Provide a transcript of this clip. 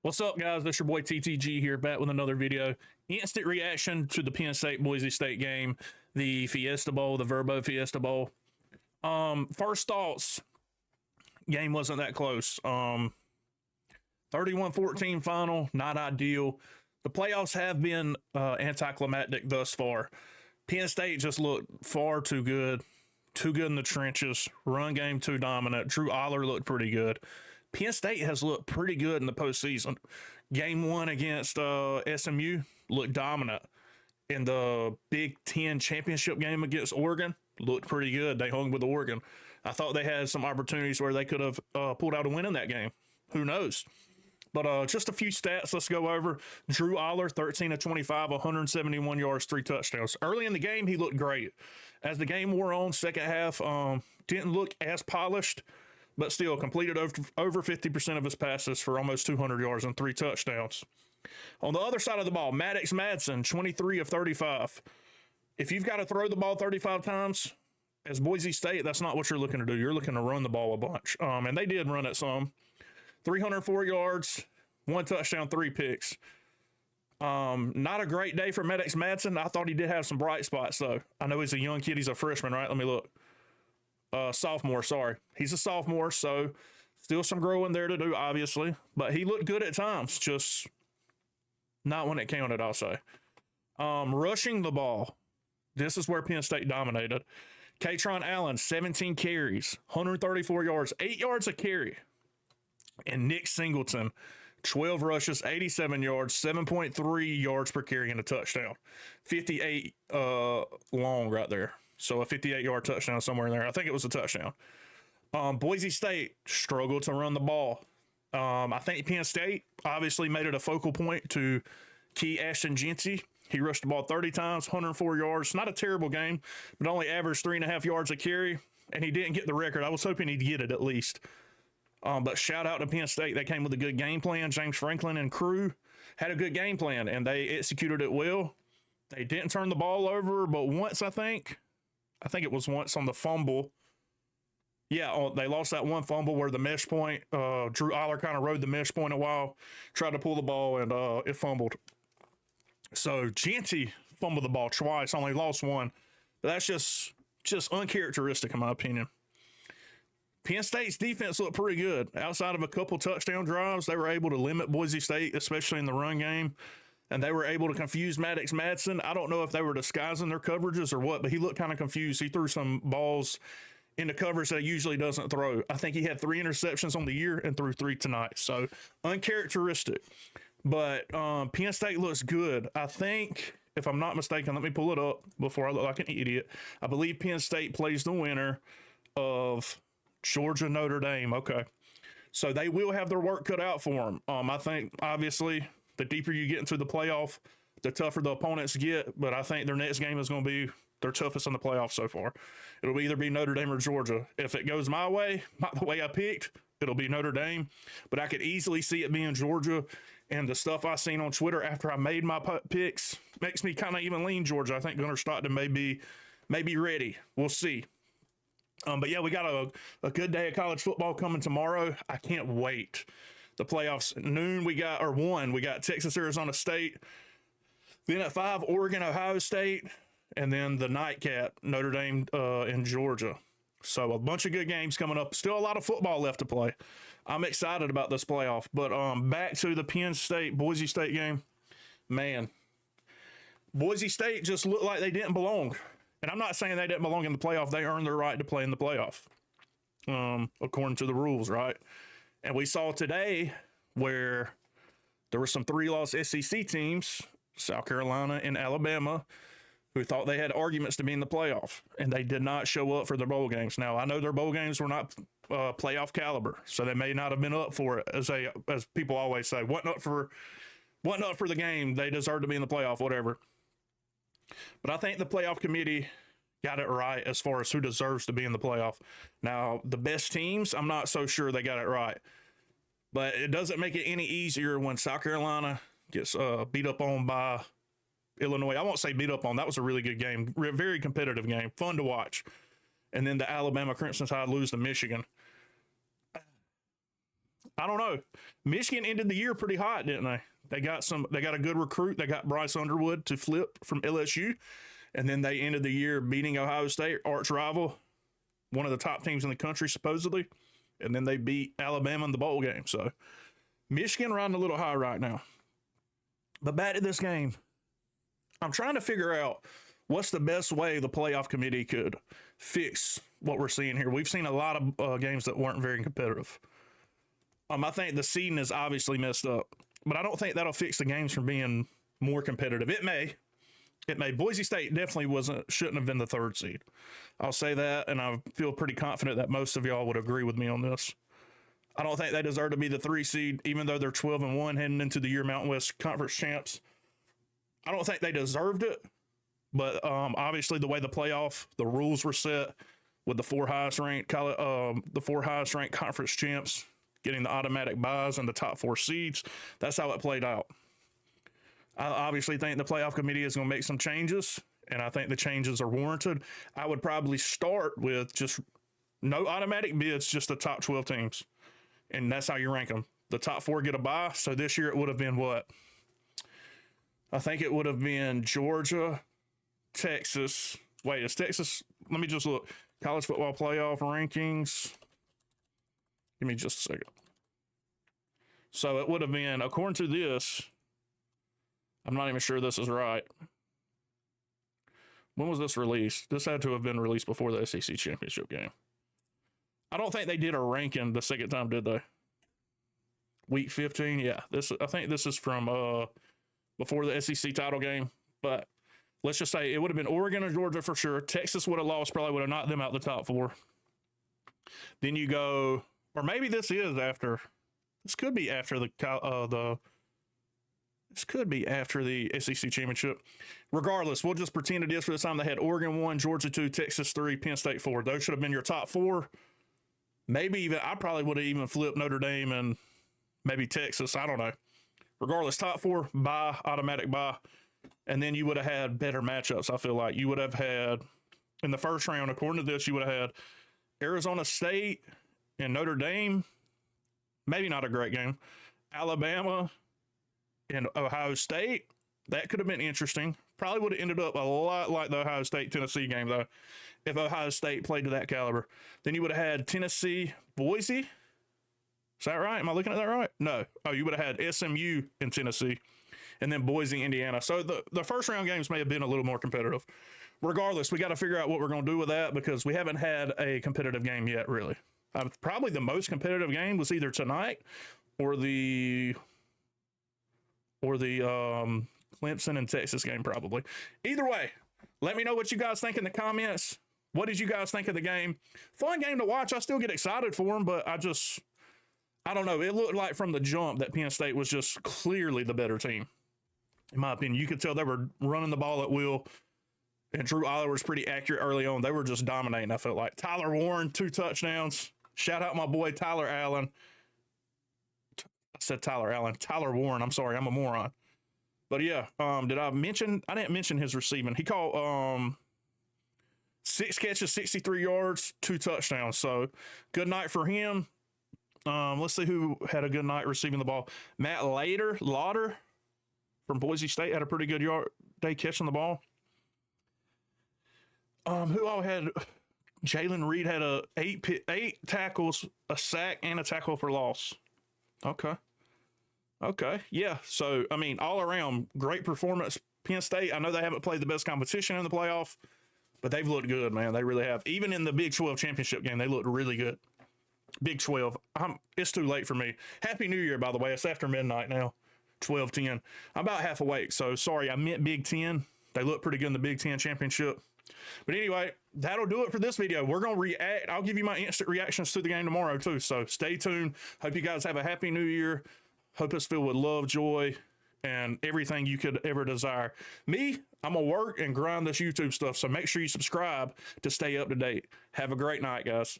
What's up, guys? That's your boy TTG here, back with another video. Instant reaction to the Penn State Boise State game, the Fiesta Bowl, the Verbo Fiesta Bowl. First thoughts, game wasn't that close. 31-14 final, not ideal. The playoffs have been anticlimactic thus far. Penn State just looked far too good in the trenches. Run game too dominant. Drew Aller looked pretty good. Penn State has looked pretty good in the postseason. Game 1 against SMU looked dominant. In the Big Ten championship game against Oregon, looked pretty good. They hung with Oregon. I thought they had some opportunities where they could have pulled out a win in that game. Who knows? But just a few stats let's go over. Drew Aller, 13 of 25, 171 yards, 3 touchdowns. Early in the game, he looked great. As the game wore on, second half, didn't look as polished, but still completed over 50% of his passes for almost 200 yards and 3 touchdowns. On the other side of the ball, Maddox Madsen, 23 of 35. If you've got to throw the ball 35 times, as Boise State, that's not what you're looking to do. You're looking to run the ball a bunch. And they did run it some. 304 yards, 1 touchdown, 3 picks. Not a great day for Maddox Madsen. I thought he did have some bright spots, though. I know he's a young kid. He's a freshman, right? Let me look. Sophomore, sorry. He's a sophomore, so still some growing there to do, obviously. But he looked good at times, just not when it counted, I'll say. Rushing the ball, this is where Penn State dominated. Katron Allen, 17 carries, 134 yards, 8 yards a carry. And Nick Singleton, 12 rushes, 87 yards, 7.3 yards per carry and a touchdown. 58 long right there. So a 58-yard touchdown somewhere in there. I think it was a touchdown. Boise State struggled to run the ball. I think Penn State obviously made it a focal point to key Ashton Jeanty. He rushed the ball 30 times, 104 yards. Not a terrible game, but only averaged 3.5 yards a carry, and he didn't get the record. I was hoping he'd get it at least. But shout out to Penn State. They came with a good game plan. James Franklin and crew had a good game plan, and they executed it well. They didn't turn the ball over, but once, I think it was once on the fumble. Yeah, they lost that one fumble where the mesh point, Drew Aller kind of rode the mesh point a while, tried to pull the ball, and it fumbled. So Jeanty fumbled the ball twice, only lost one. But that's just uncharacteristic in my opinion. Penn State's defense looked pretty good. Outside of a couple touchdown drives, they were able to limit Boise State, especially in the run game. And they were able to confuse Maddox Madsen. I don't know if they were disguising their coverages or what, but he looked kind of confused. He threw some balls into coverage that he usually doesn't throw. I think he had 3 interceptions on the year and threw 3 tonight. So uncharacteristic. But Penn State looks good. I think, if I'm not mistaken, let me pull it up before I look like an idiot. I believe Penn State plays the winner of Georgia Notre Dame. Okay. So they will have their work cut out for them. I think, obviously, the deeper you get into the playoff, the tougher the opponents get. But I think their next game is going to be their toughest in the playoff so far. It'll either be Notre Dame or Georgia. If it goes my way, not the way I picked, it'll be Notre Dame. But I could easily see it being Georgia. And the stuff I seen on Twitter after I made my picks makes me kind of even lean Georgia. I think Gunnar Stockton may be ready. We'll see. But yeah, we got a good day of college football coming tomorrow. I can't wait. The playoffs at noon, we got Texas, Arizona State. Then at 5, Oregon, Ohio State. And then the nightcap, Notre Dame and Georgia. So a bunch of good games coming up. Still a lot of football left to play. I'm excited about this playoff. But back to the Penn State, Boise State game. Man, Boise State just looked like they didn't belong. And I'm not saying they didn't belong in the playoff. They earned their right to play in the playoff, according to the rules, right? And we saw today where there were some 3-loss SEC teams, South Carolina and Alabama, who thought they had arguments to be in the playoff, and they did not show up for their bowl games. Now, I know their bowl games were not playoff caliber, so they may not have been up for it, as people always say. Wasn't up for the game. They deserve to be in the playoff, whatever. But I think the playoff committee got it right as far as who deserves to be in the playoff. Now, the best teams, I'm not so sure they got it right. But it doesn't make it any easier when South Carolina gets beat up on by Illinois. I won't say beat up on. That was a really good game. Very competitive game. Fun to watch. And then the Alabama Crimson Tide lose to Michigan. I don't know. Michigan ended the year pretty hot, didn't they? They got a good recruit. They got Bryce Underwood to flip from LSU. And then they ended the year beating Ohio State, arch rival, one of the top teams in the country, supposedly. And then they beat Alabama in the bowl game. So Michigan riding a little high right now. But back to this game. I'm trying to figure out what's the best way the playoff committee could fix what we're seeing here. We've seen a lot of games that weren't very competitive. I think the seeding is obviously messed up, but I don't think that'll fix the games from being more competitive. It may. Boise State definitely shouldn't have been the 3rd seed. I'll say that, and I feel pretty confident that most of y'all would agree with me on this. I don't think they deserve to be the 3 seed, even though they're 12-1 heading into the year Mountain West Conference champs. I don't think they deserved it, but obviously the way the rules were set with the 4 highest ranked conference champs getting the automatic buys and the top 4 seeds, that's how it played out. I obviously think the playoff committee is going to make some changes, and I think the changes are warranted. I would probably start with just no automatic bids, just the top 12 teams, and that's how you rank them. The top 4 get a bye, so this year it would have been what? I think it would have been Georgia, Texas. Wait, is Texas? Let me just look. College football playoff rankings. Give me just a second. So it would have been, according to this, I'm not even sure this is right. When was this released? This had to have been released before the SEC championship game. I don't think they did a ranking the second time, did they? Week 15? Yeah. I think this is from before the SEC title game, but let's just say it would have been Oregon or Georgia for sure. Texas would have lost, probably would have knocked them out the top 4. Then you go, or maybe this is after. This could be after This could be after the SEC championship. Regardless, we'll just pretend it is for this time. They had Oregon 1, Georgia 2, Texas 3, Penn State 4. Those should have been your top 4. Maybe even I probably would have even flipped Notre Dame and maybe Texas. I don't know. Regardless, top 4, bye, automatic bye. And then you would have had better matchups, I feel like. You would have had, in the first round, according to this, you would have had Arizona State and Notre Dame. Maybe not a great game. Alabama and Ohio State. That could have been interesting. Probably would have ended up a lot like the Ohio State-Tennessee game, though, if Ohio State played to that caliber. Then you would have had Tennessee, Boise. Is that right? Am I looking at that right? No. Oh, you would have had SMU in Tennessee, and then Boise, Indiana. So the first round games may have been a little more competitive. Regardless, we got to figure out what we're going to do with that because we haven't had a competitive game yet, really. Probably the most competitive game was either tonight or the Clemson and Texas game, probably. Either way, let me know what you guys think in the comments. What did you guys think of the game? Fun game to watch. I still get excited for them, but I don't know. It looked like from the jump that Penn State was just clearly the better team. In my opinion, you could tell they were running the ball at will, and Drew Aller was pretty accurate early on. They were just dominating, I felt like. Tyler Warren, 2 touchdowns. Shout out my boy Tyler Allen. I said Tyler Allen. Tyler Warren. I'm sorry. I'm a moron. But yeah, I didn't mention his receiving. He caught 6 catches, 63 yards, 2 touchdowns. So good night for him. Let's see who had a good night receiving the ball. Matt Lauder from Boise State had a pretty good day catching the ball. Who all had? Jalen Reed had 8 tackles, a sack, and a tackle for loss. Okay. Yeah. So, I mean, all around, great performance. Penn State, I know they haven't played the best competition in the playoff, but they've looked good, man. They really have. Even in the Big 12 championship game, they looked really good. Big 12. It's too late for me. Happy New Year, by the way. It's after midnight now. 12:10. I'm about half awake, so sorry. I meant Big 10. They look pretty good in the Big 10 championship. But anyway, that'll do it for this video. We're going to react. I'll give you my instant reactions to the game tomorrow, too. So stay tuned. Hope you guys have a happy New Year. Hope it's filled with love, joy, and everything you could ever desire. Me, I'm going to work and grind this YouTube stuff, so make sure you subscribe to stay up to date. Have a great night, guys.